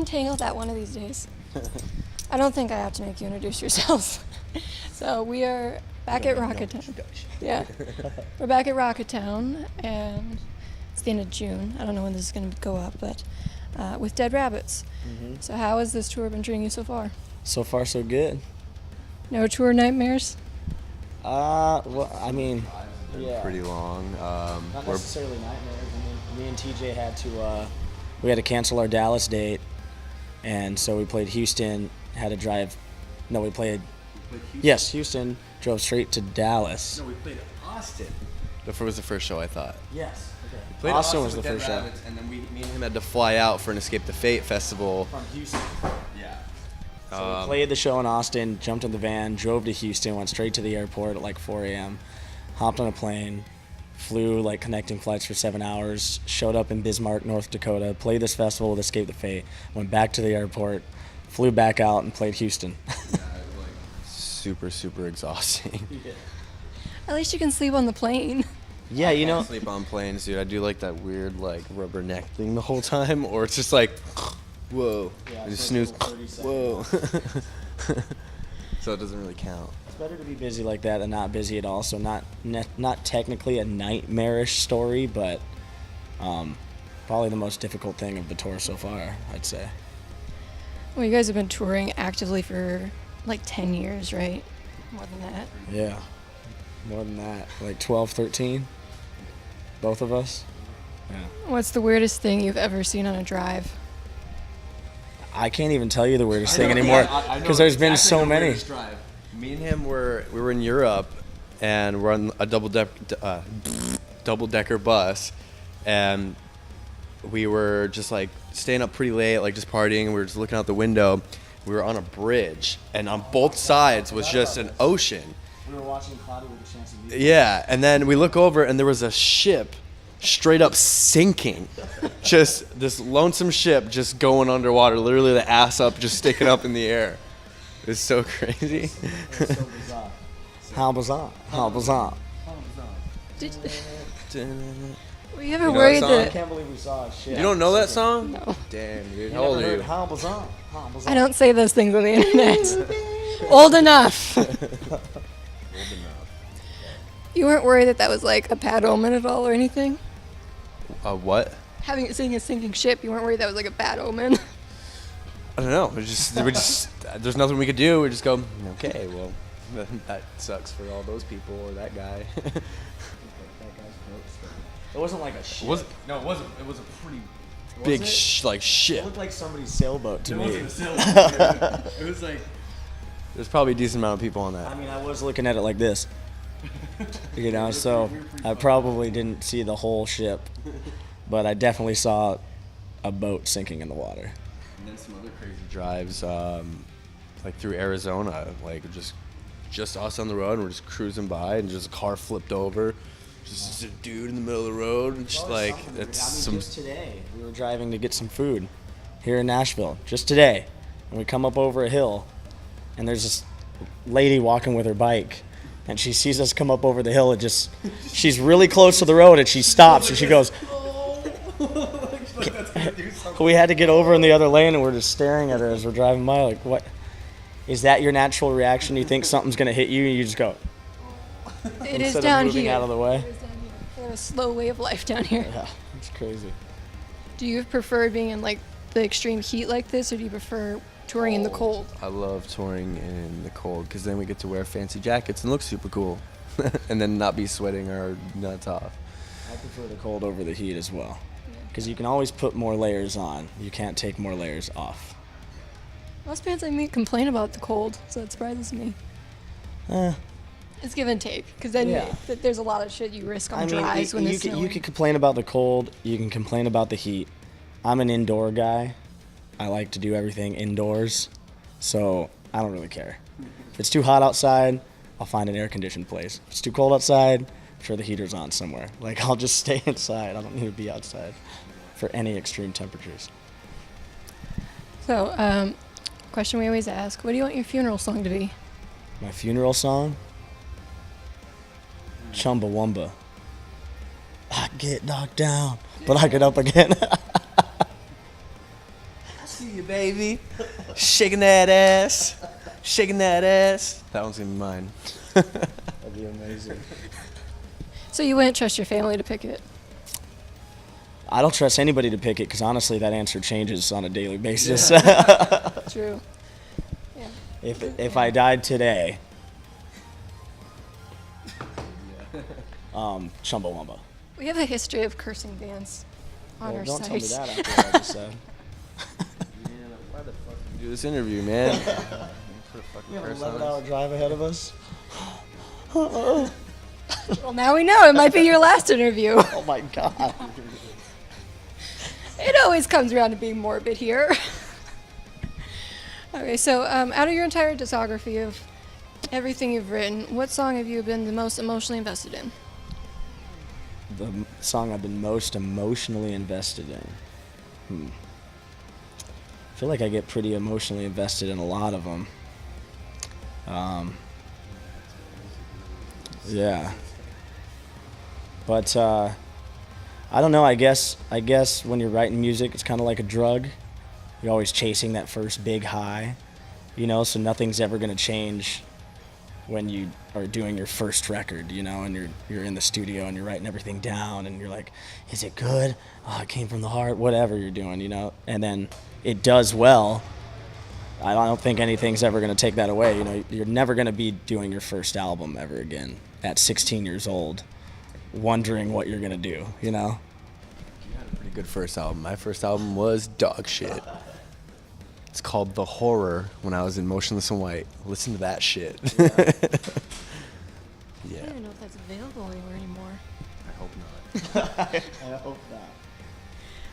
untangle that one of these days. I don't think I have to make you introduce yourselves. So we are back at Rocketown. Yeah, we're back at Rocketown, and it's the end of June. I don't know when this is going to go up, but with Dead Rabbits. Mm-hmm. So how has this tour been treating you so far? So far, so good. No tour nightmares? Well, I mean, yeah. Pretty long. Not necessarily nightmares. I mean, me and TJ had to cancel our Dallas date, and so we played Houston. Had to drive. No, we played Houston? Yes, Houston. Drove straight to Dallas. No, we played Austin. That was the first show, I thought. Yes. Okay. We played Austin was the first show. And then me and him had to fly out for an Escape the Fate festival. From Houston. Yeah. So we played the show in Austin, jumped in the van, drove to Houston, went straight to the airport at like 4 a.m., hopped on a plane, flew like connecting flights for 7 hours, showed up in Bismarck, North Dakota, played this festival with Escape the Fate, went back to the airport, flew back out, and played Houston. Super, super exhausting. Yeah. At least you can sleep on the plane. Yeah, you know. I sleep on planes, dude. I do like that weird like rubber neck thing the whole time, or it's just like, whoa, Yeah, I just so snooze, 30 whoa. So it doesn't really count. It's better to be busy like that than not busy at all. So not technically a nightmarish story, but probably the most difficult thing of the tour so far, I'd say. Well, you guys have been touring actively for like 10 years, right? More than that. Yeah, more than that, like 12, 13, both of us. Yeah. What's the weirdest thing you've ever seen on a drive? I can't even tell you the weirdest thing anymore because there's been so many. Me and him we were in Europe, and we're on a double decker bus, and we were just like staying up pretty late, like just partying. And we were just looking out the window. We were on a bridge, and on both sides was just an ocean. We were watching Cloudy with a Chance of Youth. Yeah, and then we look over, and there was a ship straight up sinking. Just this lonesome ship just going underwater, literally the ass up, just sticking up in the air. It was so crazy. It's so bizarre. How bizarre. How bizarre. Were you ever worried I that... can't believe we saw a ship. You don't know that song? No. Damn, dude. You How old never are heard you? How bizarre. How bizarre. I don't say those things on the internet. Old enough. Old enough. You weren't worried that was like a bad omen at all or anything? What? Seeing a sinking ship, you weren't worried that was like a bad omen? I don't know. There's nothing we could do. We just go, okay, well, that sucks for all those people or that guy. It wasn't like a ship. No, it wasn't. It was a pretty Was big it? ship. It looked like somebody's sailboat to me. It was like... There's probably a decent amount of people on that. I mean, I was looking at it like this. You know, so I probably didn't see the whole ship, but I definitely saw a boat sinking in the water. And then some other crazy drives, like through Arizona, like just us on the road, and we're just cruising by, and just a car flipped over, just a dude in the middle of the road, and just like it's some. Just today, we were driving to get some food here in Nashville. Just today, and we come up over a hill, and there's this lady walking with her bike. And she sees us come up over the hill, and she's really close to the road, and she stops, and she goes, we had to get over in the other lane, and we're just staring at her as we're driving by, like, what? Is that your natural reaction? You think something's going to hit you, and you just go, It is instead down of moving here. out of the way? It is down here. They have a slow way of life down here. Yeah, it's crazy. Do you prefer being in like the extreme heat like this, or do you prefer touring in the cold? I love touring in the cold because then we get to wear fancy jackets and look super cool, and then not be sweating our nuts off. I prefer the cold over the heat as well, because you can always put more layers on. You can't take more layers off. Most bands I meet complain about the cold, so it surprises me. It's give and take, because then there's a lot of shit you risk on drives when it's snowing. You can complain about the cold. You can complain about the heat. I'm an indoor guy. I like to do everything indoors, so I don't really care. If it's too hot outside, I'll find an air-conditioned place. If it's too cold outside, I'm sure the heater's on somewhere. Like, I'll just stay inside. I don't need to be outside for any extreme temperatures. So, question we always ask, what do you want your funeral song to be? My funeral song? Chumbawamba. I get knocked down, but I get up again. See you baby. Shaking that ass. Shaking that ass. That one's gonna be mine. That'd be amazing. So you wouldn't trust your family to pick it? I don't trust anybody to pick it because honestly, that answer changes on a daily basis. True. Yeah. If I died today, Chumbawamba. We have a history of cursing bands on Well, our don't site. tell me that after what I just said. Why the fuck did you do this interview, man? Put a fucking curse on us. drive ahead of us. Well, now we know. It might be your last interview. Oh my God. It always comes around to being morbid here. Okay, so out of your entire discography of everything you've written, what song have you been the most emotionally invested in? The song I've been most emotionally invested in. I feel like I get pretty emotionally invested in a lot of them. Yeah. But I don't know. I guess when you're writing music, it's kind of like a drug. You're always chasing that first big high, you know. So nothing's ever gonna change when you are doing your first record, you know, and you're in the studio and you're writing everything down and you're like, is it good? Oh, it came from the heart. Whatever you're doing, you know. And then it does well. I don't think anything's ever gonna take that away. You know, you're never gonna be doing your first album ever again at 16 years old, wondering what you're gonna do, you know. You had a pretty good first album. My first album was dog shit. It's called The Horror when I was in Motionless in White. Listen to that shit. I Yeah. don't even know if that's available anywhere anymore. I hope not. I hope not.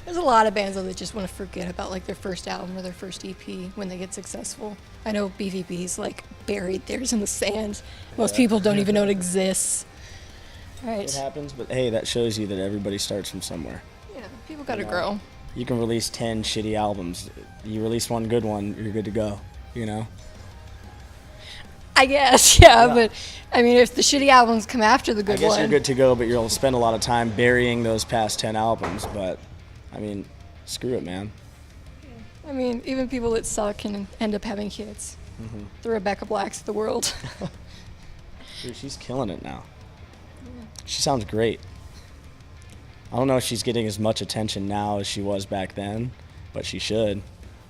There's a lot of bands though that just want to forget about like their first album or their first EP when they get successful. I know BVB's like buried theirs in the sand. Most people don't even know it exists. All right. It happens, but hey, that shows you that everybody starts from somewhere. Yeah, people got to Yeah. grow. You can release 10 shitty albums. You release one good one, you're good to go, you know? I guess, yeah, Yeah. but I mean, if the shitty albums come after the good I guess one, you're good to go, but you'll spend a lot of time burying those past 10 albums. But, I mean, screw it, man. I mean, even people that suck can end up having hits. Mm-hmm. The Rebecca Blacks of the world. Dude, she's killing it now. She sounds great. I don't know if she's getting as much attention now as she was back then, but she should.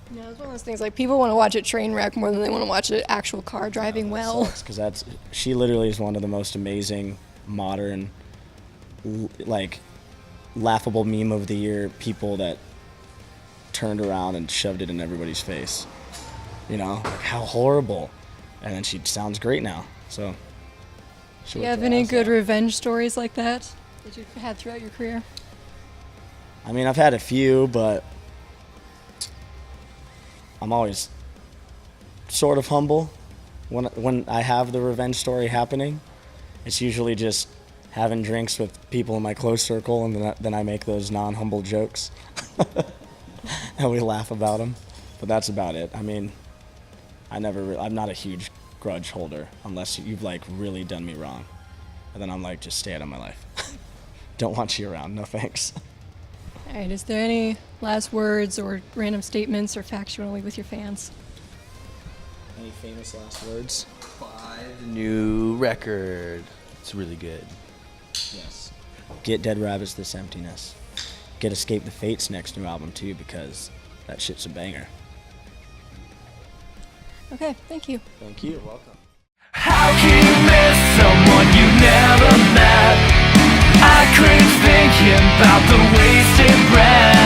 Yeah, it's one of those things like people want to watch a train wreck more than they want to watch an actual car driving well. Because she literally is one of the most amazing modern, like, laughable meme of the year people that turned around and shoved it in everybody's face. You know, like, how horrible. And then she sounds great now. So, Do you have any good revenge stories like that you've had throughout your career? I mean, I've had a few, but I'm always sort of humble when I have the revenge story happening. It's usually just having drinks with people in my close circle, and then I make those non-humble jokes, and we laugh about them. But that's about it. I mean, I'm not a huge grudge holder unless you've like really done me wrong, and then I'm like, just stay out of my life. Don't want you around. No thanks. All right, is there any last words or random statements or facts you want to leave with your fans? Any famous last words? Buy the new record. It's really good. Yes. Get Dead Rabbits This Emptiness. Get Escape the Fate's next new album too, because that shit's a banger. Okay, thank you. Thank you. You're welcome. How can you miss someone you never met? I cringe thinking about the wasted breath.